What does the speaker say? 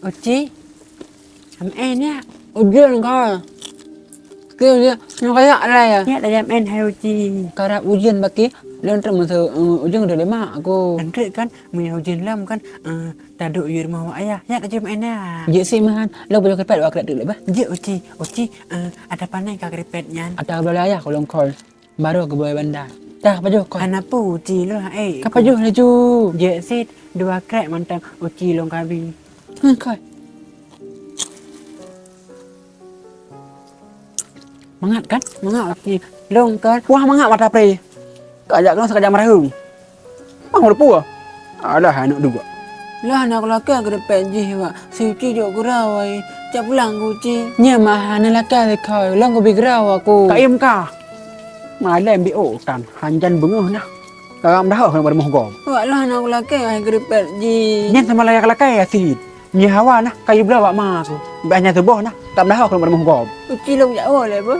Uci, MN Ujian kau. Kêu dia, nó kayakอะไรอ่ะ ya dah MN hai Uci. Karena ujian baki, dia untuk masa ujian udah lama aku. Nanti kan punya ujian lam kan taduk di rumah ayah. Ya dah MN ya. Jadi sih mahan, lo boleh keripet waktu dulu bah. Ya Uci, ada panai kak keripetnya. Ada boleh ayah kalau kau baru aku boleh bandar. Dah apa jo kau? Kenapa Uci lo Apa jo laju? Ya sit dua krek mantang Uci long kabi. Kau. Mangat kan? Mangat Uci. Long kan. Wah mangat mata pre. Kajak kan sekajak marahung. Bang udah puas. Ada anak dua. Lah nak laki keripet je wak. Si Uci jok gerawai. Cak pulang Uci. Nya mah anak laki kau, lang kau bigraw aku. Kak im kah? Malam MBO kan, hanjan bengah dah. Karam dah kan pada mohgom. Wak lah nak laki keripet je. Nyen sama layak lakai ya sid. Nya hawa nah kayu belah wak ma aku. Banyak tubuh nah, tak dah kan pada mohgom. Uci long jauh lah apa?